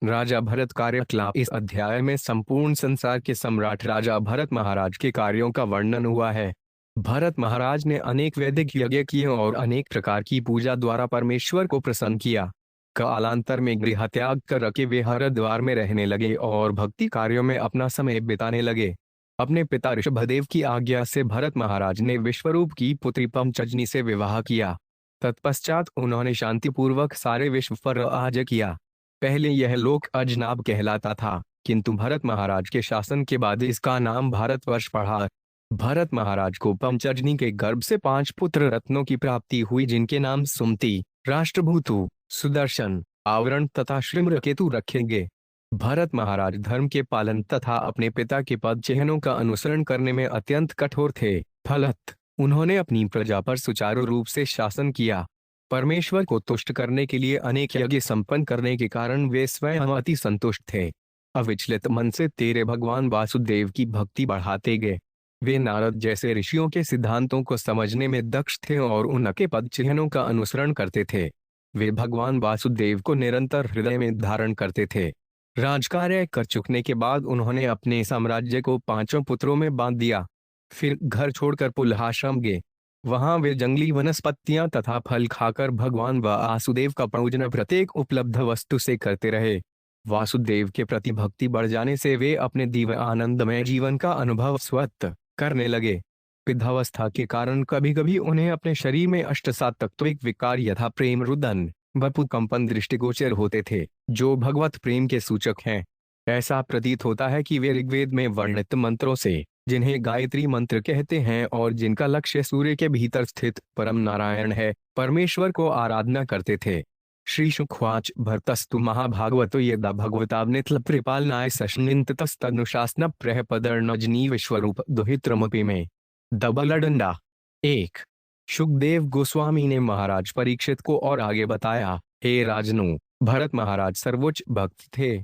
राजा भरत कार्यकलाप। इस अध्याय में संपूर्ण संसार के सम्राट राजा भरत महाराज के कार्यों का वर्णन हुआ है। भरत महाराज ने अनेक वैदिक यज्ञ किए और अनेक प्रकार की पूजा द्वारा परमेश्वर को प्रसन्न किया। कालांतर में गृह त्याग कर के वे हरिद्वार में रहने लगे और भक्ति कार्यों में अपना समय बिताने लगे। अपने पिता ऋषभदेव की आज्ञा से भरत महाराज ने विश्वरूप की पुत्री पंचजनी से विवाह किया। तत्पश्चात उन्होंने शांतिपूर्वक सारे विश्व पर राज किया। पहले यह लोक अजनाब कहलाता था, किंतु भरत महाराज के शासन के बाद इसका नाम भारतवर्ष पड़ा। भरत महाराज को पंचजनी के गर्भ से 5 पुत्र रत्नों की प्राप्ति हुई, जिनके नाम सुमति, राष्ट्रभूतु, सुदर्शन, आवरण तथा श्रृम्रकेतु रखे गए। भरत महाराज धर्म के पालन तथा अपने पिता के पद चिन्हों का अनुसरण करने में अत्यंत कठोर थे। फलत उन्होंने अपनी प्रजा पर सुचारू रूप से शासन किया। परमेश्वर को तुष्ट करने के लिए अनेक यज्ञ संपन्न करने के कारण वे स्वयं अति संतुष्ट थे। अविचलित मन से तेरे भगवान वासुदेव की भक्ति बढ़ाते गए। वे नारद जैसे ऋषियों के सिद्धांतों को समझने में दक्ष थे और उनके पद चिन्हों का अनुसरण करते थे। वे भगवान वासुदेव को निरंतर हृदय में धारण करते थे। राजकार्य कर चुकने के बाद उन्होंने अपने साम्राज्य को 5 पुत्रों में बांट दिया। फिर घर छोड़कर पुलहाश्रम गए। वहां वे जंगली वनस्पतियां तथा फल खाकर भगवान वासुदेव का पूजन प्रत्येक उपलब्ध वस्तु से करते रहे। वासुदेव के प्रति भक्ति बढ़ जाने से वे अपने दिव्य आनंदमय जीवन का अनुभव स्वतः करने लगे। वृद्धावस्था के कारण कभी कभी उन्हें अपने शरीर में अष्टसात्त्विक विकार यथा प्रेम, रुदन, वपु, कंपन दृष्टिगोचर होते थे, जो भगवत प्रेम के सूचक हैं। ऐसा प्रतीत होता है कि वे ऋग्वेद में वर्णित मंत्रों से, जिन्हें गायत्री मंत्र कहते हैं और जिनका लक्ष्य सूर्य के भीतर स्थित परम नारायण है, परमेश्वर को आराधना करते थे। श्री शुकवाच भरतस्तु महाभागवतो यदा भगवतावनितल कृपालनाय सशनिंतस्तनुशासन प्रहपदर्णजनी विश्वरूप दुहित्रमपि में। दबलडंडा। 1। शुकदेव गोस्वामी ने महाराज परीक्षित को और आगे बताया, हे राजनु, भरत महाराज सर्वोच्च भक्त थे।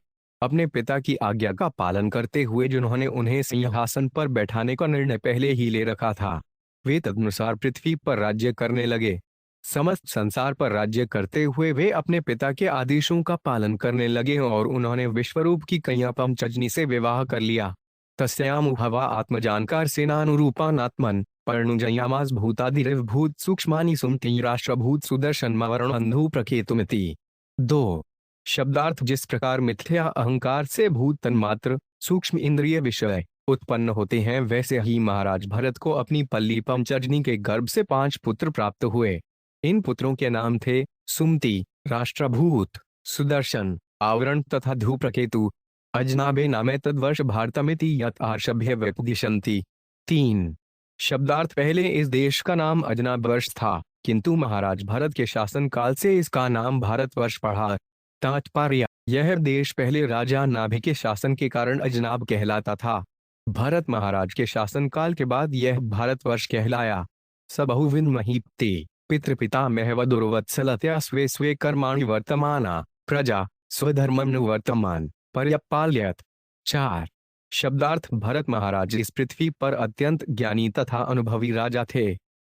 अपने पिता की आज्ञा का पालन करते हुए जिन्होंने उन्हें सिंहासन पर बैठाने का निर्णय पहले ही ले रखा था, वे तदनुसार पृथ्वी पर राज्य करने लगे। समस्त संसार पर राज्य करते हुए वे अपने पिता के आदेशों का पालन करने लगे और उन्होंने विश्वरूप की कन्या पंचजनी से विवाह कर लिया। तस्यामु हवा आत्मजानकार सेनानुरूपानात्मन पर्णुजयामास भूतादिरिवभूत सूक्ष्मानि सुमति राष्ट्रभूत सुदर्शन मवरण अंधु प्रकेतुमिति। 2। शब्दार्थ जिस प्रकार मिथ्या अहंकार से भूत तन्मात्र सूक्ष्म इंद्रिय विषय उत्पन्न होते हैं, वैसे ही महाराज भरत को अपनी पल्ली पंचजनी के गर्भ से 5 पुत्र प्राप्त हुए। इन पुत्रों के नाम थे सुमति, राष्ट्रभूत, सुदर्शन, आवरण तथा ध्रुप्रकेतु। अजनाबे नामे तद्वर्ष भारतमिति यत आर्षभ्य व्यपदिशन्ति। 3। शब्दार्थ पहले इस देश का नाम अजनाब वर्ष था, किंतु महाराज भरत के शासन काल से इसका नाम भारतवर्ष पड़ा। तात्पर्य, यह देश पहले राजा नाभि के शासन के कारण अजनाब कहलाता था। भरत महाराज के शासन काल के बाद यह भारतवर्ष कहलाया। स बहुविध महीपते पितृपितामहवदुर्वत्सलतया स्वे स्वे कर्माणि वर्तमाना प्रजा स्वधर्मं वर्तमान पर्यपालयत। 4। शब्दार्थ भरत महाराज इस पृथ्वी पर अत्यंत ज्ञानी तथा अनुभवी राजा थे।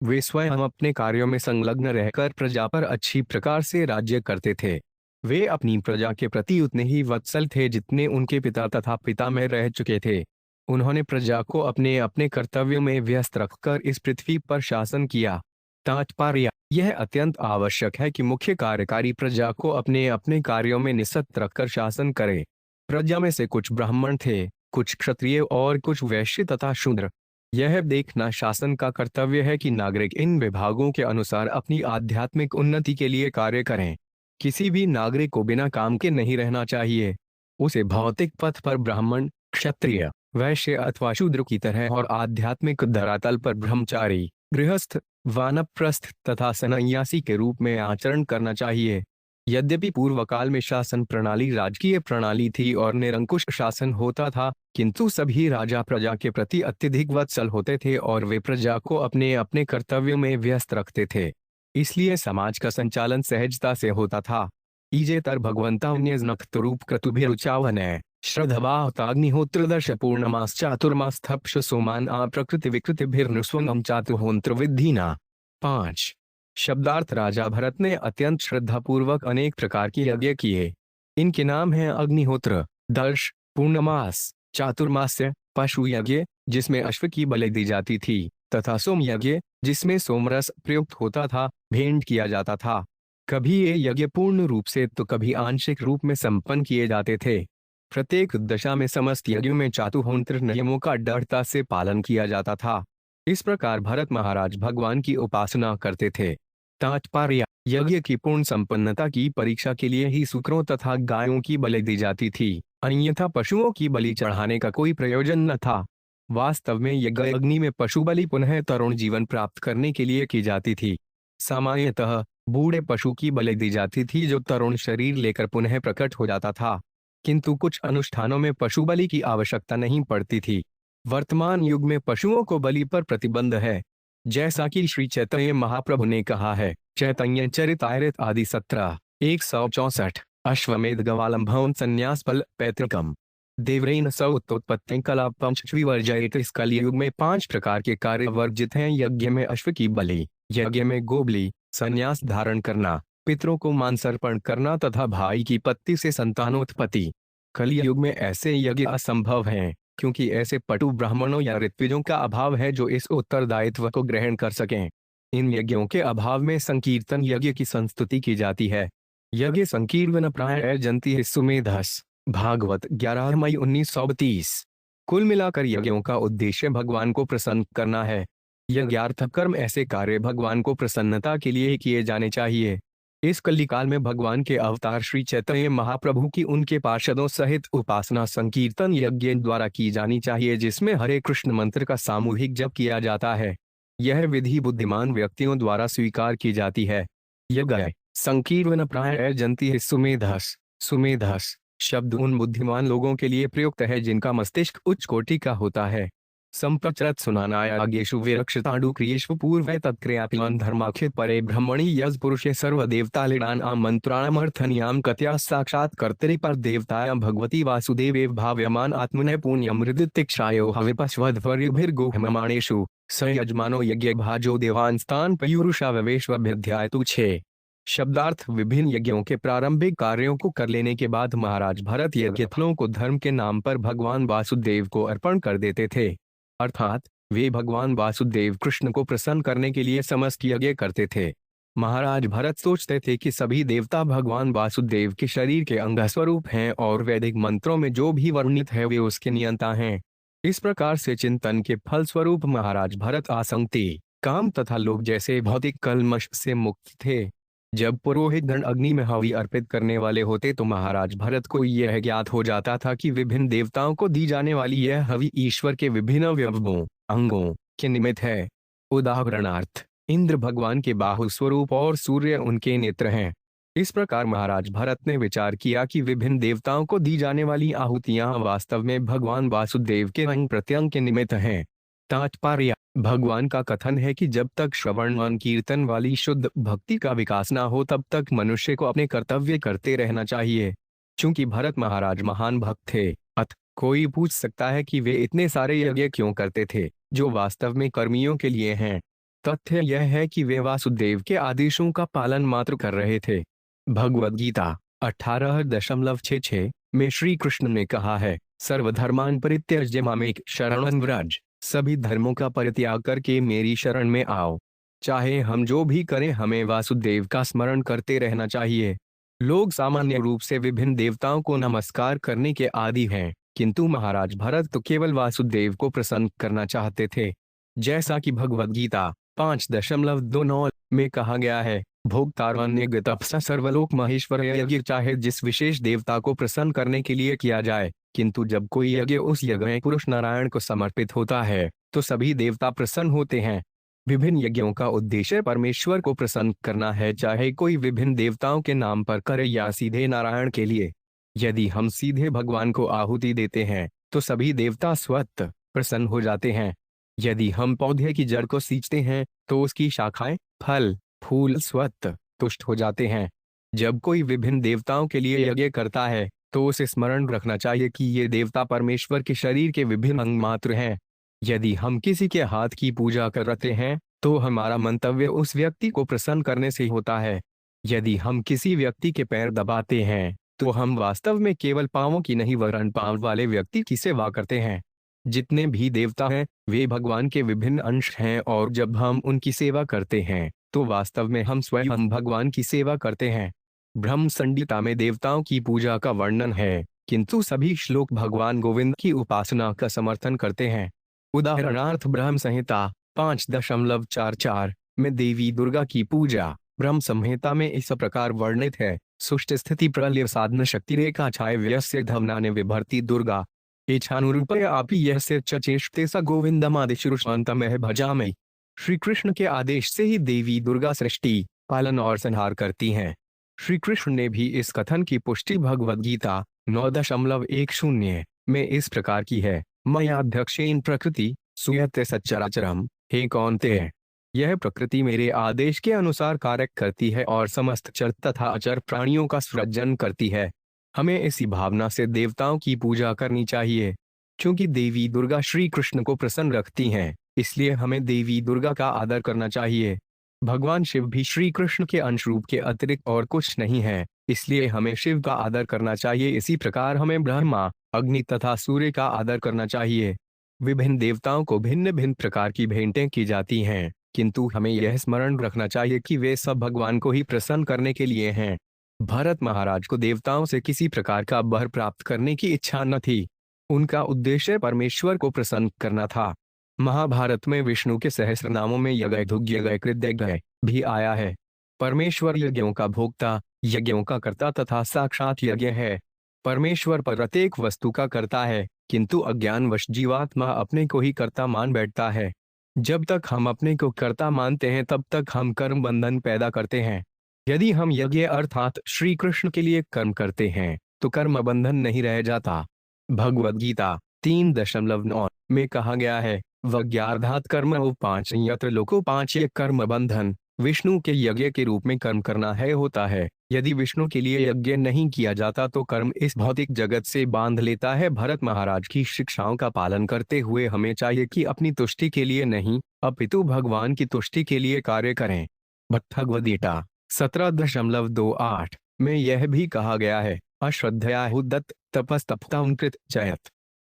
वे स्वयं अपने कार्यों में संलग्न रहकर प्रजा पर अच्छी प्रकार से राज्य करते थे। वे अपनी प्रजा के प्रति उतने ही वत्सल थे जितने उनके पिता तथा पितामह रह चुके थे। उन्होंने प्रजा को अपने अपने कर्तव्यों में व्यस्त रखकर इस पृथ्वी पर शासन किया। तात्पर्य, यह अत्यंत आवश्यक है कि मुख्य कार्यकारी प्रजा को अपने अपने कार्यों में निस्सत रखकर शासन करे। प्रजा में से कुछ ब्राह्मण थे, कुछ क्षत्रिय और कुछ वैश्य तथा शूद्र। यह देखना शासन का कर्तव्य है कि नागरिक इन विभागों के अनुसार अपनी आध्यात्मिक उन्नति के लिए कार्य करें। किसी भी नागरिक को बिना काम के नहीं रहना चाहिए। उसे भौतिक पथ पर ब्राह्मण, क्षत्रिय, वैश्य अथवा शूद्र की तरह और आध्यात्मिक धरातल पर ब्रह्मचारी, गृहस्थ, वानप्रस्थ तथा सन्यासी के रूप में आचरण करना चाहिए। यद्यपि पूर्व काल में शासन प्रणाली राजकीय प्रणाली थी और निरंकुश शासन होता था, किंतु सभी राजा प्रजा के प्रति अत्यधिक वत्सल होते थे और वे प्रजा को अपने अपने कर्तव्यों में व्यस्त रखते थे। इसलिए समाज का संचालन सहजता से होता था। ईजेतर भगवंतान्यजनक्तरूप क्रतुभिरुचावनय श्रद्धवाहुताग्निहोत्रदर्श पूर्णमास चातुर्मास्थप्श सोमान आ प्रकृति विकृतिभिर्नुस्वंगम चातुहोंत्र विद्धिना। 5। शब्दार्थ राजा भरत ने अत्यंत श्रद्धापूर्वक अनेक प्रकार के यज्ञ किए। इनके नाम हैं अग्निहोत्र, दर्श, पूर्णमास, चातुर्मास्य, पशु यज्ञ जिसमें अश्व की बलि दी जाती थी, तथा सोम यज्ञ जिसमें सोमरस प्रयुक्त होता था, भेंट किया जाता था। कभी ये यज्ञ पूर्ण रूप से तो कभी आंशिक रूप में संपन्न किए जाते थे। प्रत्येक दशा में समस्त यज्ञों में चातुर्होंत्र नियमों का दृढ़ता से पालन किया जाता था। इस प्रकार भरत महाराज भगवान की उपासना करते थे। तात्पर्य: यज्ञ की पूर्ण संपन्नता की परीक्षा के लिए ही सूकरों तथा गायों की बलि दी जाती थी, अन्यथा पशुओं की बलि चढ़ाने का कोई प्रयोजन न था। वास्तव में यज्ञ अग्नि में पशु बलि पुनः तरुण जीवन प्राप्त करने के लिए की जाती थी। सामान्यतः बूढ़े पशु की बलि दी जाती थी जो तरुण शरीर लेकर पुनः प्रकट हो जाता था, किंतु कुछ अनुष्ठानों में पशु बलि की आवश्यकता नहीं पड़ती थी। वर्तमान युग में पशुओं को बलि पर प्रतिबंध है, जैसा कि श्री चैतन्य महाप्रभु ने कहा है। चैतन्य चरितामृत आदि 17:164। अश्वमेध गवालंभवन संन्यास फल पैतृकम देवरेन सौतोत्पत्ति कला पंचविवर्जयित। इस कलयुग में 5 प्रकार के कार्य वर्जित हैं। यज्ञ में अश्व की बलि, यज्ञ में गोबली, संन्यास धारण करना, पितरों को मांसर्पण करना तथा भाई की पत्नी से संतानोत्पत्ति। कलयुग में ऐसे यज्ञ असंभव हैं, क्योंकि ऐसे पटु ब्राह्मणों या ऋत्विजों का अभाव है जो इस उत्तरदायित्व को ग्रहण कर सकें। इन यज्ञों के अभाव में संकीर्तन यज्ञ की संस्तुति की जाती है। यज्ञ संकीर्तन प्राय जंती है सुमेधस। भागवत 11 मई 1932। कुल मिलाकर यज्ञों का उद्देश्य भगवान को प्रसन्न करना है। यज्ञार्थ कर्म ऐसे कार्य भगवान को प्रसन्नता के लिए ही किए जाने चाहिए। इस कलिकाल में भगवान के अवतार श्री चैतन्य महाप्रभु की उनके पार्षदों सहित उपासना संकीर्तन यज्ञ द्वारा की जानी चाहिए, जिसमें हरे कृष्ण मंत्र का सामूहिक जप किया जाता है। यह विधि बुद्धिमान व्यक्तियों द्वारा स्वीकार की जाती है। यज्ञ संकीर्तन प्राय जंती है सुमेधस। सुमेधस शब्द उन बुद्धिमान लोगों के लिए प्रयुक्त है जिनका मस्तिष्क उच्च कोटि का होता है। संप्रचरत सुनानायागेषु विरक्षताडु क्रियेषु पूर्वे तत्क्रियापिलान धर्माखित परे ब्रह्मणि यज पुरुषे सर्वदेवतालिडान आमंत्राणमर्थनियाम कत्या साक्षात कर्तरि पर देवतायां भगवती वासुदेवे भाव्यमान आत्मने पुण्यमृदितिक्षायो हविपश्वध्वर्युभिर्गुहमाणेषु स यजमानो यज्ञ भाजो देवांस्तान पयुरुषा ववेश्वभ्यध्यायतु 6। शब्दार्थ: विभिन्न यज्ञों के प्रारंभिक कार्यों को कर लेने के बाद महाराज भरत यज्ञ फलों को धर्म के नाम पर भगवान वासुदेव को अर्पण कर देते थे। अर्थात वे भगवान वासुदेव कृष्ण को प्रसन्न करने के लिए समस्त यज्ञ करते थे। महाराज भरत सोचते थे कि सभी देवता भगवान वासुदेव के शरीर के अंग स्वरूप हैं और वैदिक मंत्रों में जो भी वर्णित है वे उसके नियंता हैं। इस प्रकार से चिंतन के फल स्वरूप महाराज भरत आसक्ति, काम तथा लोभ जैसे भौतिक कल्मश से मुक्त थे। जब पुरोहित गण अग्नि में हवि अर्पित करने वाले होते तो महाराज भरत को यह ज्ञात हो जाता था कि विभिन्न देवताओं को दी जाने वाली यह हवि ईश्वर के विभिन्न अवयवों, अंगों के निमित्त है। उदाहरणार्थ, इंद्र भगवान के बाहु स्वरूप और सूर्य उनके नेत्र हैं। इस प्रकार महाराज भरत ने विचार किया कि विभिन्न देवताओं को दी जाने वाली आहुतियां वास्तव में भगवान वासुदेव के अंग प्रत्यंग के निमित्त हैं। तात्पर्य: भगवान का कथन है कि जब तक श्रवण कीर्तन वाली शुद्ध भक्ति का विकास न हो तब तक मनुष्य को अपने कर्तव्य करते रहना चाहिए। चूंकि भरत महाराज महान भक्त थे, अतः कोई पूछ सकता है कि वे इतने सारे यज्ञ क्यों करते थे, जो वास्तव में कर्मियों के लिए हैं। तथ्य यह है कि वे वासुदेव के आदेशों का पालन मात्र कर रहे थे। भगवद गीता 18:66 में श्री कृष्ण ने कहा है, सर्वधर्मान परित्यज्य मामेक शरणं व्रज। सभी धर्मों का परित्याग करके मेरी शरण में आओ। चाहे हम जो भी करें, हमें वासुदेव का स्मरण करते रहना चाहिए। लोग सामान्य रूप से विभिन्न देवताओं को नमस्कार करने के आदी हैं, किंतु महाराज भरत तो केवल वासुदेव को प्रसन्न करना चाहते थे। जैसा कि भगवद गीता 5:29 में कहा गया है, भोक्तारण्य तपसा सर्वलोक महेश्वर यज्ञ चाहे जिस विशेष देवता को प्रसन्न करने के लिए किया जाए, किंतु जब कोई यज्ञ उस यज्ञ में पुरुष नारायण को समर्पित होता है तो सभी देवता प्रसन्न होते हैं। विभिन्न यज्ञों का उद्देश्य परमेश्वर को प्रसन्न करना है, चाहे कोई विभिन्न देवताओं के नाम पर करे या सीधे नारायण के लिए। यदि हम सीधे भगवान को आहुति देते हैं तो सभी देवता स्वतः प्रसन्न हो जाते हैं। यदि हम पौधे की जड़ को सींचते हैं तो उसकी शाखाएं, फल, फूल स्वतः तुष्ट हो जाते हैं। जब कोई विभिन्न देवताओं के लिए यज्ञ करता है तो उसे स्मरण रखना चाहिए कि ये देवता परमेश्वर के शरीर के विभिन्न अंग मात्र हैं। यदि हम किसी के हाथ की पूजा करते हैं तो हमारा मंतव्य उस व्यक्ति को प्रसन्न करने से होता है। यदि हम किसी व्यक्ति के पैर दबाते हैं तो हम वास्तव में केवल पांवों की नहीं वरन पांव वाले व्यक्ति की सेवा करते हैं। जितने भी देवता हैं वे भगवान के विभिन्न अंश हैं और जब हम उनकी सेवा करते हैं तो वास्तव में हम स्वयं भगवान की सेवा करते हैं। ब्रह्म संहिता में देवताओं की पूजा का वर्णन है, किंतु सभी श्लोक भगवान गोविंद की उपासना का समर्थन करते हैं। उदाहरणार्थ ब्रह्म संहिता 5.44 में देवी दुर्गा की पूजा ब्रह्म संहिता में इस प्रकार वर्णित है। सुष्ट स्थिति प्रलय साधन शक्ति रेखा छाय व्यस्य धवनाने विभर्ति दुर्गा इच्छानुरूपय आपी यह से चेष्टे स गोविंदमादिशुरुषांतमह भजामि। श्री कृष्ण के आदेश से ही देवी दुर्गा सृष्टि पालन और संहार करती हैं। श्री कृष्ण ने भी इस कथन की पुष्टि भगवद गीता 9.10 में इस प्रकार की है, मयाध्यक्षेन प्रकृति सुयते सच्चराचरम। हे कौन्तेय, यह प्रकृति मेरे आदेश के अनुसार कार्य करती है और समस्त चर तथा अचर प्राणियों का सृजन करती है। हमें इसी भावना से देवताओं की पूजा करनी चाहिए। क्योंकि देवी दुर्गा श्री कृष्ण को प्रसन्न रखती हैं, इसलिए हमें देवी दुर्गा का आदर करना चाहिए। भगवान शिव भी श्री कृष्ण के अंश रूप के अतिरिक्त और कुछ नहीं है, इसलिए हमें शिव का आदर करना चाहिए। इसी प्रकार हमें ब्रह्मा, अग्नि तथा सूर्य का आदर करना चाहिए। विभिन्न देवताओं को भिन्न भिन्न प्रकार की भेंटें की जाती हैं, किंतु हमें यह स्मरण रखना चाहिए कि वे सब भगवान को ही प्रसन्न करने के लिए हैं। भरत महाराज को देवताओं से किसी प्रकार का वर प्राप्त करने की इच्छा न थी। उनका उद्देश्य परमेश्वर को प्रसन्न करना था। महाभारत में विष्णु के सहस्र नामों में यज्ञ कृतज्ञ भी आया है। परमेश्वर यज्ञों का भोक्ता, यज्ञों का कर्ता तथा साक्षात यज्ञ है। परमेश्वर प्रत्येक वस्तु का कर्ता है, किंतु अज्ञानवश जीवात्मा अपने को ही कर्ता मान बैठता है। जब तक हम अपने को कर्ता मानते हैं तब तक हम कर्म बंधन पैदा करते हैं। यदि हम यज्ञ अर्थात श्री कृष्ण के लिए कर्म करते हैं तो कर्म बंधन नहीं रह जाता। भगवद गीता 3.9 में कहा गया है, वज्ञार्धात कर्म पांच यत्र लोको पांच ये कर्म बंधन। विष्णु के यज्ञ के रूप में कर्म करना है होता है। यदि विष्णु के लिए यज्ञ नहीं किया जाता तो कर्म इस भौतिक जगत से बांध लेता है। भरत महाराज की शिक्षाओं का पालन करते हुए हमें चाहिए कि अपनी तुष्टि के लिए नहीं अपितु भगवान की तुष्टि के लिए कार्य करें। भगवद गीता 17.28 में यह भी कहा गया है, अश्रद्धया हुदत तपस्तप्तांकृत चयत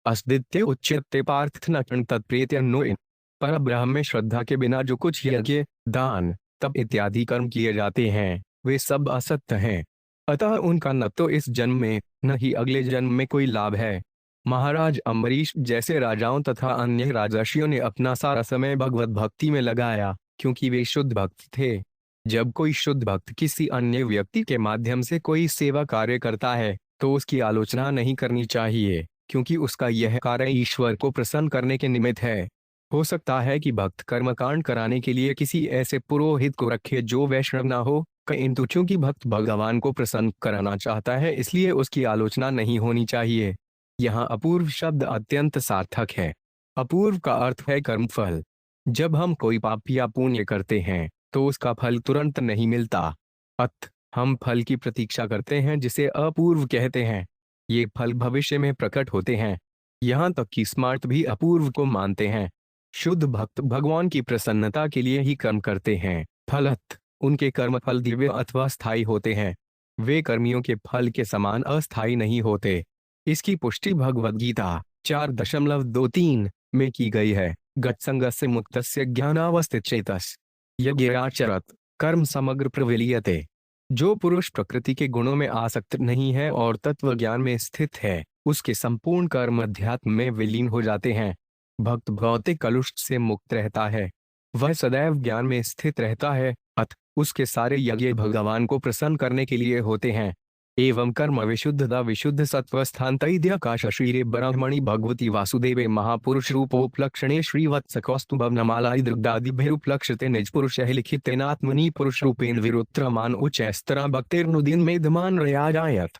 अस्दित्य उच्यते पार्थ न तत्प्रेत्य। पर ब्रह्म में श्रद्धा के बिना जो कुछ यज्ञ, दान, तप इत्यादि कर्म किए जाते हैं वे सब असत्य हैं। अतः उनका न तो इस जन्म में न ही अगले जन्म में कोई लाभ है। महाराज अम्बरीश जैसे राजाओं तथा अन्य राजर्षियों ने अपना सारा समय भगवत भक्ति में लगाया, क्योंकि वे शुद्ध भक्त थे। जब कोई शुद्ध भक्त किसी अन्य व्यक्ति के माध्यम से कोई सेवा कार्य करता है तो उसकी आलोचना नहीं करनी चाहिए, क्योंकि उसका यह कार्य ईश्वर को प्रसन्न करने के निमित्त है। हो सकता है कि भक्त कर्मकांड कराने के लिए किसी ऐसे पुरोहित को रखे जो वैष्णव ना हो, किंतु चूंकि भक्त भगवान को प्रसन्न कराना चाहता है इसलिए उसकी आलोचना नहीं होनी चाहिए। यहाँ अपूर्व शब्द अत्यंत सार्थक है। अपूर्व का अर्थ है कर्मफल। जब हम कोई पाप या पुण्य करते हैं तो उसका फल तुरंत नहीं मिलता, अतः हम फल की प्रतीक्षा करते हैं जिसे अपूर्व कहते हैं। ये फल भविष्य में प्रकट होते हैं। यहाँ तक कि स्मार्ट भी अपूर्व को मानते हैं। शुद्ध भक्त भगवान की प्रसन्नता के लिए ही कर्म करते हैं। फलत उनके कर्म फल दिव्य अथवा स्थायी होते हैं। वे कर्मियों के फल के समान अस्थायी नहीं होते। इसकी पुष्टि भगवद गीता 4.23 में की गई है, गतसंगस्य मुक्तस्य ज्ञानावस्थित चेतस यज्ञाचरत कर्म समग्र प्रविलीयते। जो पुरुष प्रकृति के गुणों में आसक्त नहीं है और तत्व ज्ञान में स्थित है उसके संपूर्ण कर्म अध्यात्म में विलीन हो जाते हैं। भक्त भौतिक कलुष से मुक्त रहता है, वह सदैव ज्ञान में स्थित रहता है, अतः उसके सारे यज्ञ भगवान को प्रसन्न करने के लिए होते हैं। एवं कर्म विशुद्धता विशुद्ध सत्वस्थान्तैद्याकाश श्रीरे ब्रह्मणि भगवती वासुदेवे महापुरुष रूपोपलक्षणे श्रीवत्सकौस्तुभवनमालादिदृग्दादिभिरुपलक्षते निज पुरुष लिखितेनात्मनि पुरुष रूपेण विरुत्रमान उच्चस्तरा भक्तिर्नुदीन मेधमान रयाजायत।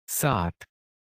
7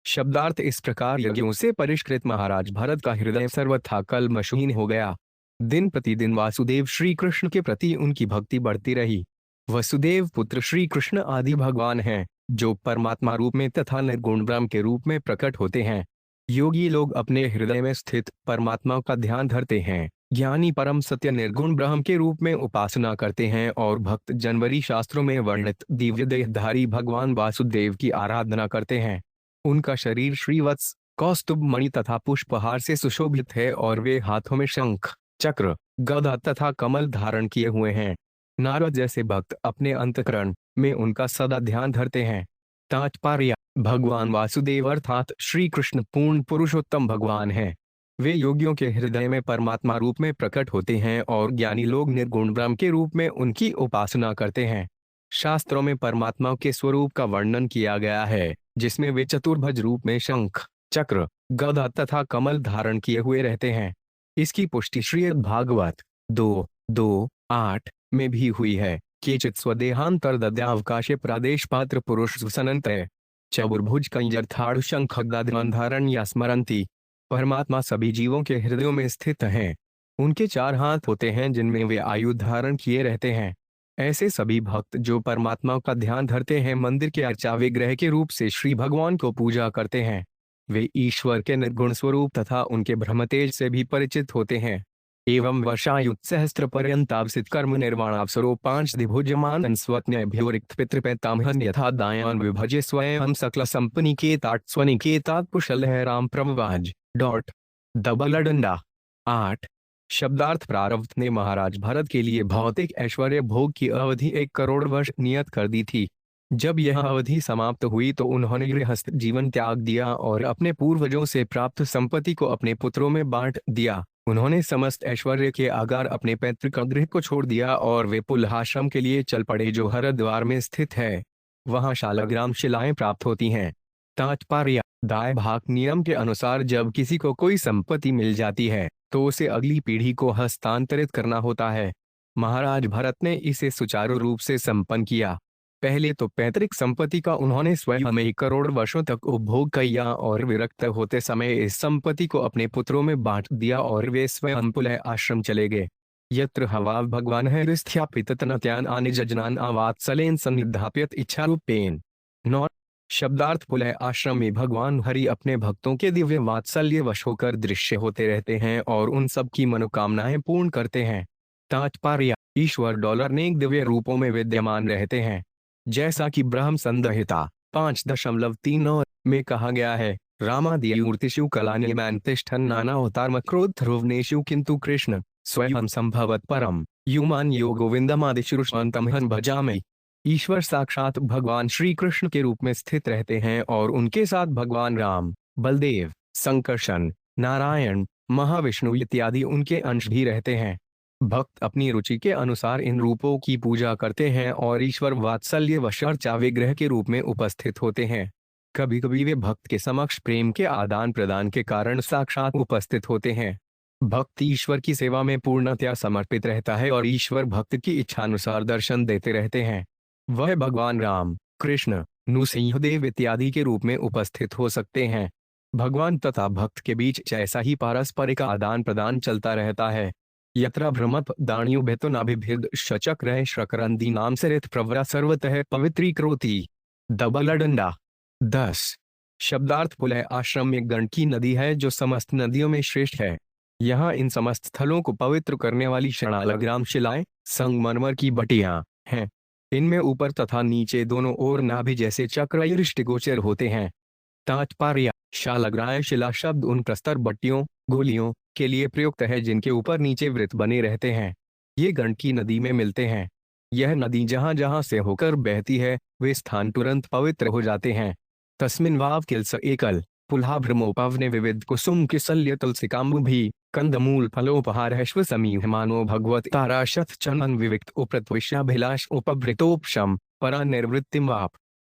शब्दार्थ इस प्रकार यज्ञों से परिष्कृत महाराज भरत का हृदय सर्वथा कल्मषहीन हो गया। दिन प्रतिदिन वासुदेव श्री कृष्ण के प्रति उनकी भक्ति बढ़ती रही। वसुदेव पुत्र श्री कृष्ण आदि भगवान हैं जो परमात्मा रूप में तथा निर्गुण ब्रह्म के रूप में प्रकट होते हैं। योगी लोग अपने हृदय में स्थित परमात्मा का ध्यान धरते हैं ज्ञानी परम सत्य निर्गुण ब्रह्म के रूप में उपासना करते हैं और भक्त जनवरी शास्त्रों में वर्णित दिव्य देहधारी भगवान वासुदेव की आराधना करते हैं। उनका शरीर श्रीवत्स, कौस्तुभ मणि तथा पुष्पहार से सुशोभित है और वे हाथों में शंख, चक्र, गदा तथा कमल धारण किए हुए हैं। नारद जैसे भक्त अपने अंतःकरण में उनका सदा ध्यान धरते हैं। तात्पर्य: भगवान वासुदेव अर्थात श्री कृष्ण पूर्ण पुरुषोत्तम भगवान हैं। वे योगियों के हृदय में परमात्मा रूप में प्रकट होते हैं और ज्ञानी लोग निर्गुण ब्रह्म के रूप में उनकी उपासना करते हैं। शास्त्रों में परमात्मा के स्वरूप का वर्णन किया गया है, जिसमें वे चतुर्भुज रूप में शंख, चक्र, गदा तथा कमल धारण किए हुए रहते हैं। इसकी पुष्टि श्रीमद् भागवत 2:2-8 में भी हुई है। केचित् स्वदेहांतर दद्यावकाशे प्रादेश पात्र पुरुष सुसनन्ते चतुर्भुज कंजर्थाड़ शंख गदाधन धारण या स्मरंती। परमात्मा सभी जीवों के हृदयों में स्थित हैं। उनके 4 हाथ होते हैं जिनमें वे आयुध धारण किए रहते हैं। ऐसे सभी भक्त जो परमात्मा का ध्यान धरते हैं मंदिर के अर्चा विग्रह के रूप से श्री भगवान को पूजा करते हैं। वे ईश्वर के निर्गुण स्वरूप तथा उनके ब्रह्मतेज से भी परिचित होते हैं। एवं वर्षायुत सहस्त्र पर्यंतावसित कर्म निर्वाणावसरो 5 द्विभुजमान स्वत्न्यभ्योरिक्त पितृपैतामहन यथा दायान विभजे स्वयं सकल संपनिकेतात स्वनिकेतात कुशलहराम प्रभवाज डबल डंडा 8। शब्दार्थ: प्रारब्ध ने महाराज भरत के लिए भौतिक ऐश्वर्य भोग की अवधि 1 करोड़ वर्ष नियत कर दी थी। जब यह अवधि समाप्त हुई तो उन्होंने गृहस्थ जीवन त्याग दिया और अपने पूर्वजों से प्राप्त संपत्ति को अपने पुत्रों में बांट दिया। उन्होंने समस्त ऐश्वर्य के आगार अपने पैतृक गृह को छोड़ दिया और वे पुलहाश्रम के लिए चल पड़े जो हरिद्वार में स्थित है। वहां शालग्राम शिलाएं प्राप्त होती हैं। तात्पर्य: दाय भाग नियम के अनुसार जब किसी को कोई संपत्ति मिल जाती है तो उसे अगली पीढ़ी को हस्तांतरित करना होता है। महाराज भरत ने इसे सुचारू रूप से संपन्न किया। पहले तो पैतृक संपत्ति का उन्होंने स्वयं 1 करोड़ वर्षों तक उपभोग किया और विरक्त होते समय इस संपत्ति को अपने पुत्रों में बांट दिया और वे स्वयं पुलह आश्रम चले गए। यत्र हवा भगवान है स्थापित तनत्यान आनि जजनान आवात्सलेन सन्निधाप्यत इच्छा रूपेन। 9। शब्दार्थ: पुलह आश्रम में भगवान हरि अपने भक्तों के दिव्य वात्सल्य वश होकर दृश्य होते रहते हैं और उन सब की मनोकामनाएं पूर्ण करते हैं। तात्पर्य: ईश्वर $नेक दिव्य रूपों में विद्यमान रहते हैं। जैसा कि ब्रह्म संहिता 5.3 में कहा गया है, रामादिमूर्तिषु कलानिलमैन तिष्ठन् नानावतारम क्रोध ध्रुवनेषु किंतु कृष्ण स्वयं संभवत परम युमान यो गोविंदमादिशुरुष्वन्तमहं भजामि। ईश्वर साक्षात भगवान श्री कृष्ण के रूप में स्थित रहते हैं और उनके साथ भगवान राम, बलदेव, संकर्षण, नारायण, महाविष्णु इत्यादि उनके अंश भी रहते हैं। भक्त अपनी रुचि के अनुसार इन रूपों की पूजा करते हैं और ईश्वर वात्सल्य वश अर्चा विग्रह के रूप में उपस्थित होते हैं। कभी कभी वे भक्त के समक्ष प्रेम के आदान प्रदान के कारण साक्षात उपस्थित होते हैं। भक्त ईश्वर की सेवा में पूर्णतया समर्पित रहता है और ईश्वर भक्त की इच्छानुसार दर्शन देते रहते हैं। वह भगवान राम, कृष्ण, नृसिंहदेव इत्यादि के रूप में उपस्थित हो सकते हैं। भगवान तथा भक्त के बीच ऐसा ही पारस्परिक आदान प्रदान चलता रहता है। यत्र भ्रमत दाण्युभेतो नाभिभेद शचक्र शक्रंदी नाम से रित प्रवरा सर्वतः पवित्रीकरोति। डबल डंडा 10। शब्दार्थ: पुलह आश्रम में गंडकी नदी है जो समस्त नदियों में श्रेष्ठ है। यहाँ इन समस्त स्थलों को पवित्र करने वाली शालग्राम शिलाएं संगमरमर की बटियां हैं। इनमें ऊपर तथा नीचे दोनों ओर नाभि जैसे चक्र दृष्टिगोचर होते हैं। तात्पर्य: शालग्राम शिला शब्द उन प्रस्तर बट्टियों, गोलियों के लिए प्रयुक्त है जिनके ऊपर नीचे वृत्त बने रहते हैं। ये गंडकी नदी में मिलते हैं। यह नदी जहां जहां से होकर बहती है वे स्थान तुरंत पवित्र हो जाते हैं। तस्मिन् वाव किल्स एकल पुल्हा भ्रमोपवने विविध कुसुम किसल्य तुलसिकाम्बुभि कंदमूल फलोपहारश्व समीहमानो भगवत ताराशथ चनन विविक्त उपृतविषाभिलाष उपभृतोपशम परा निर्वृत्तिम वाप।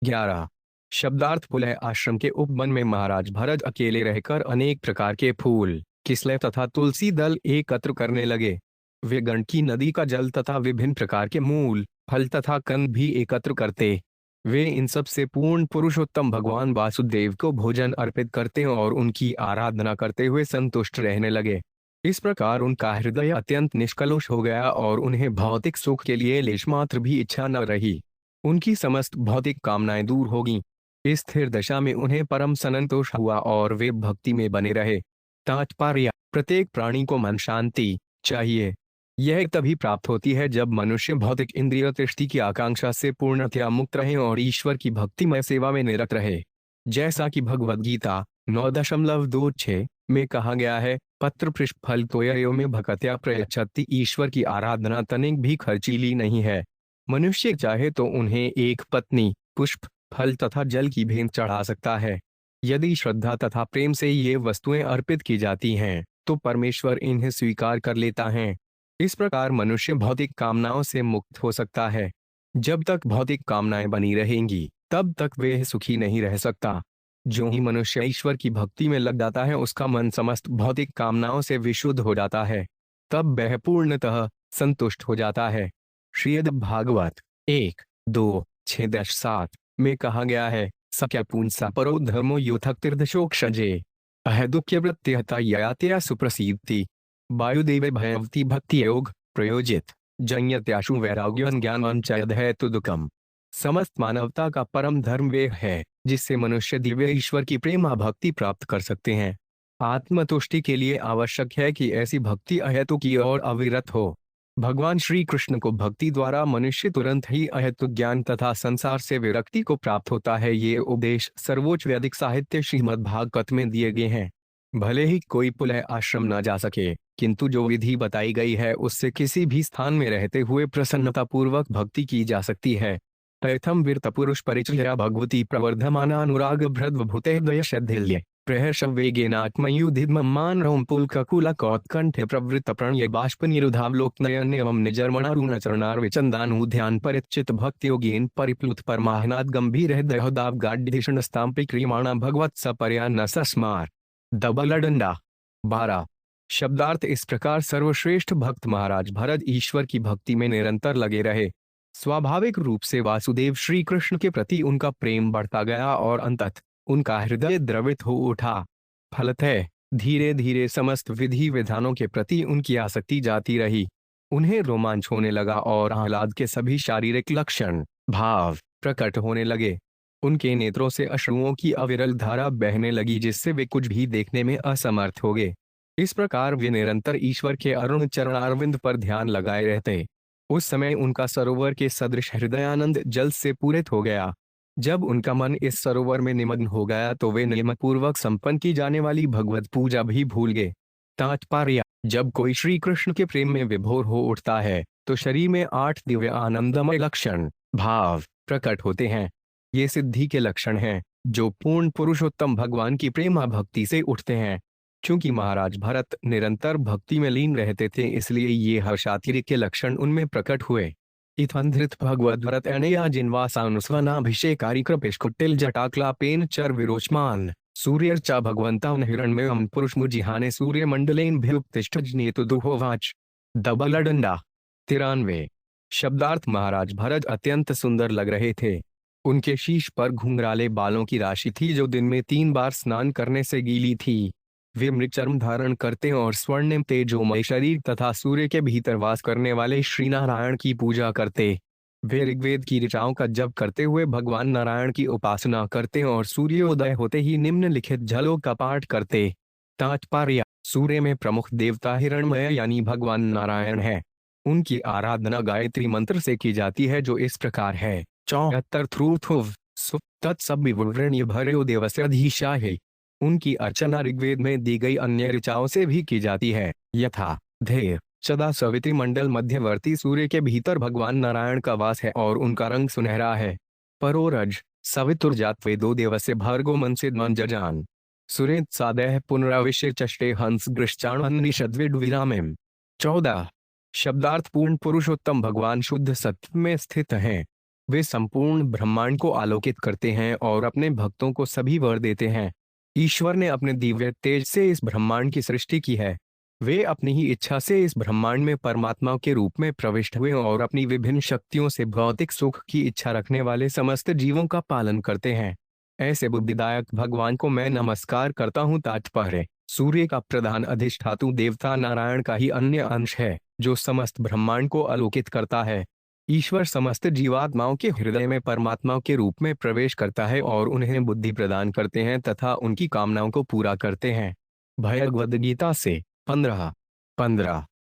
11। शब्दार्थ: पुलह आश्रम के उपवन में महाराज भरत अकेले रहकर अनेक प्रकार के फूल, किसले तथा तुलसी दल एकत्र करने लगे। वे गंडकी नदी का जल तथा विभिन्न प्रकार के मूल, फल तथा कंद भी एकत्र करते। वे इन सब से पूर्ण पुरुषोत्तम भगवान वासुदेव को भोजन अर्पित करते और उनकी आराधना करते हुए संतुष्ट रहने लगे। इस प्रकार उनका हृदय अत्यंत निष्कलुष हो गया और उन्हें भौतिक सुख के लिए लेशमात्र भी इच्छा न रही। उनकी समस्त भौतिक कामनाएं दूर हो गईं। इस स्थिर दशा में उन्हें परम संतोष हुआ और वे भक्ति में बने रहे। तात्पर्य: प्रत्येक प्राणी को मन शांति, चाहिए। यह तभी प्राप्त होती है जब मनुष्य भौतिक इंद्रिय तृष्टि की आकांक्षा से पूर्णतया मुक्त रहे और ईश्वर की भक्तिमय सेवा में निरत रहे। जैसा कि भगवद गीता 9.26 में कहा गया है, पत्र पृष्ठ फल तोयो में भक्त्या प्रयच्छति, ईश्वर की आराधना तनिक भी खर्चीली नहीं है। मनुष्य चाहे तो उन्हें एक पत्नी, पुष्प, फल तथा जल की भेंट चढ़ा सकता है। यदि श्रद्धा तथा प्रेम से ये वस्तुएं अर्पित की जाती हैं, तो परमेश्वर इन्हें स्वीकार कर लेता है। इस प्रकार मनुष्य भौतिक कामनाओं से मुक्त हो सकता है। जब तक भौतिक कामनाएं बनी रहेंगी, तब तक वह सुखी नहीं रह सकता। जो ही मनुष्य ईश्वर की भक्ति में लग जाता है, उसका मन समस्त भौतिक कामनाओं से विशुद्ध हो जाता है। तब वह पूर्णतः संतुष्ट हो जाता है। श्रीमद् भागवत 1-2-6-7 में कहा गया है, सक्या पुंसा परो धर्मो योथक तीर्थशोक्षजे अहेदुक्य वृत्त्यहता ययातया सुप्रसिद्धि वायुदेवे भयवती भक्ति योग प्रयोजित जन्यत्याशु वैराग्यं ज्ञानं चयद है तुदुकम। समस्त मानवता का परम धर्म वे है जिससे मनुष्य दिव्य ईश्वर की प्रेमा भक्ति प्राप्त कर सकते हैं। आत्मतुष्टि के लिए आवश्यक है कि ऐसी भक्ति अहेतु की और अविरत हो। भगवान श्री कृष्ण को भक्ति द्वारा मनुष्य तुरंत ही अहेतु ज्ञान तथा संसार से विरक्ति को प्राप्त होता है। ये उपदेश सर्वोच्च वैदिक साहित्य श्रीमद् भागवत में दिए गए हैं। भले ही कोई पुलह आश्रम न जा सके, किंतु जो विधि बताई गई है उससे किसी भी स्थान में रहते हुए प्रसन्नता पूर्वक भक्ति की जा सकती है। प्रथम वीरत पुरुष परिचर्या भगवती प्रवर्धमाना अनुराग भृद्भुते शैथिल्य प्रहर्षवेगेनात्मयुधिमान रोम पुलककुल कौत्कंठ प्रवृत्त प्रणय बाष्प निरुधावलोकनयन एवं निजर्मणारुण चरणारविचंदानुध्यान परिचित भक्ति योगेन परिप्लुत परमाहनाद गंभीर हृदयदाव गाढ़ स्तांपि क्रियमाणा भगवत सपर्या न सस्मार दबलडंडा 12। शब्दार्थ इस प्रकार सर्वश्रेष्ठ भक्त महाराज भरत ईश्वर की भक्ति में निरंतर लगे रहे। स्वाभाविक रूप से वासुदेव श्री कृष्ण के प्रति उनका प्रेम बढ़ता गया और अंततः उनका हृदय द्रवित हो उठा। फलतः धीरे धीरे समस्त विधि विधानों के प्रति उनकी आसक्ति जाती रही। उन्हें रोमांच होने लगा और आह्लाद के सभी शारीरिक लक्षण भाव प्रकट होने लगे। उनके नेत्रों से अश्रुओं की अविरल धारा बहने लगी, जिससे वे कुछ भी देखने में असमर्थ हो गए। इस प्रकार वे निरंतर ईश्वर के अरुण चरणारविंद पर ध्यान लगाए रहते। उस समय उनका सरोवर के सदृश हृदयानंद जल से पूरित हो गया। जब उनका मन इस सरोवर में निमग्न हो गया तो वे नियमपूर्वक संपन्न की जाने वाली भगवत पूजा भी भूल गए। तात्पर्य: जब कोई श्री कृष्ण के प्रेम में विभोर हो उठता है तो शरीर में 8 दिव्य आनंदमय लक्षण भाव प्रकट होते हैं। ये सिद्धि के लक्षण हैं जो पूर्ण पुरुषोत्तम भगवान की प्रेमा भक्ति से उठते हैं। क्योंकि महाराज भरत निरंतर भक्ति में लीन रहते थे, इसलिए ये हर्षातिरेक के लक्षण उनमें प्रकट हुए। इत्थंधृत भगवद भरत अनया जिन्वासानुस्वनाभिषेकारी कृपेशकुटिल जटाक्लापेन चर विरोचमान सूर्यर्चा भगवंतां हिरण्मयं पुरुषमुजिहाने सूर्यमंडलेन भिरुपतिष्ठजनेतु दुहोवाच दबलडंडा 93। शब्दार्थ महाराज भरत अत्यंत सुंदर लग रहे थे। उनके शीश पर घुंघराले बालों की राशि थी जो दिन में 3 बार स्नान करने से गीली थी। वे मृगचर्म धारण करते और स्वर्णिम तेजोमय शरीर तथा सूर्य के भीतर वास करने वाले श्री नारायण की पूजा करते। वे ऋग्वेद की ऋचाओं का जप करते हुए भगवान नारायण की उपासना करते और सूर्योदय होते ही निम्नलिखित जलों का पाठ करते। तात्पर्य: सूर्य में प्रमुख देवता हिरण्मय यानी भगवान नारायण है। उनकी आराधना गायत्री मंत्र से की जाती है जो इस प्रकार है: 74 थ्रूथुव सुप तत्सविवृण्य भर्यो देवस्य धीशाहे। उनकी अर्चना ऋग्वेद में दी गई अन्य ऋचाओं से भी की जाती है, यथा धैर्य सदा सवित्री मंडल मध्यवर्ती सूर्य के भीतर भगवान नारायण का वास है और उनका रंग सुनहरा है। परोरज सवितुर्जात्वे 2 देवस्य भर्गो मनसिद्मन जजान सुरेत सादेह पुनराविश्य चष्टे हंस गृश्चाणनिषद्विडविरामेम 14। शब्दार्थ पूर्ण पुरुषोत्तम भगवान शुद्ध सत्व में स्थित हैं। वे संपूर्ण ब्रह्मांड को आलोकित करते हैं और अपने भक्तों को सभी वर देते हैं। ईश्वर ने अपने दिव्य तेज से इस ब्रह्मांड की सृष्टि की है। वे अपनी ही इच्छा से इस ब्रह्मांड में परमात्मा के रूप में प्रविष्ट हुए और अपनी विभिन्न शक्तियों से भौतिक सुख की इच्छा रखने वाले समस्त जीवों का पालन करते हैं। ऐसे बुद्धिदायक भगवान को मैं नमस्कार करता हूँ। तात्पर्य: सूर्य का प्रधान अधिष्ठातु देवता नारायण का ही अन्य अंश है जो समस्त ब्रह्मांड को आलोकित करता है। ईश्वर समस्त जीवात्माओं के हृदय में परमात्मा के रूप में प्रवेश करता है और उन्हें बुद्धि प्रदान करते हैं तथा उनकी कामनाओं को पूरा करते हैं। भगवद गीता से 15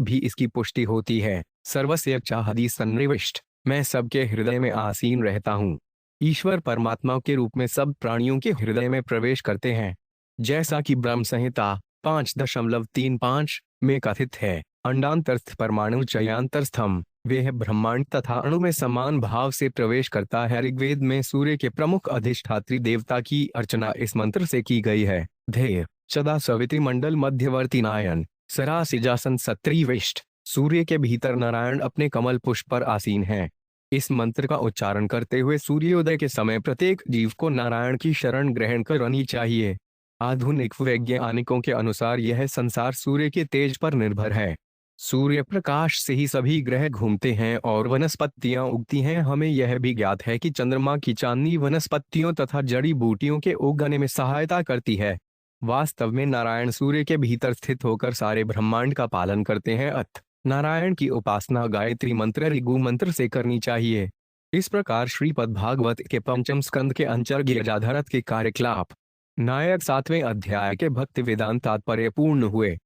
भी इसकी पुष्टि होती है। सर्वस्य चाहदी सन्निविष्ट, मैं सबके हृदय में आसीन रहता हूँ। ईश्वर परमात्मा के रूप में सब प्राणियों के हृदय में प्रवेश करते हैं। जैसा कि ब्रह्म संहिता 5.35 में कथित है, अंडांतरस्थ परमाणु चयांतरस्थम, वह ब्रह्मांड तथा अणु में समान भाव से प्रवेश करता है। ऋग्वेद में सूर्य के प्रमुख अधिष्ठात्री देवता की अर्चना इस मंत्र से की गई है। ध्येय सदा सवित्री मंडल मध्यवर्ती नायन सरासिजासन सत्रिविष्ट, सूर्य के भीतर नारायण अपने कमल पुष्प पर आसीन हैं। इस मंत्र का उच्चारण करते हुए सूर्योदय के समय प्रत्येक जीव को नारायण की शरण ग्रहण करनी चाहिए। आधुनिक वैज्ञानिकों के अनुसार यह संसार सूर्य के तेज पर निर्भर है। सूर्य प्रकाश से ही सभी ग्रह घूमते हैं और वनस्पतियां उगती हैं। हमें यह भी ज्ञात है कि चंद्रमा की चांदनी वनस्पतियों तथा जड़ी बूटियों के उगने में सहायता करती है। वास्तव में नारायण सूर्य के भीतर स्थित होकर सारे ब्रह्मांड का पालन करते हैं। नारायण की उपासना गायत्री मंत्र ऋगु मंत्र से करनी चाहिए। इस प्रकार श्रीपद भागवत के पंचम स्कंद के अंतर्गत गजाधरथ के कार्यकलाप नायक 7वें अध्याय के भक्ति वेदांत तात्पर्य पूर्ण हुए।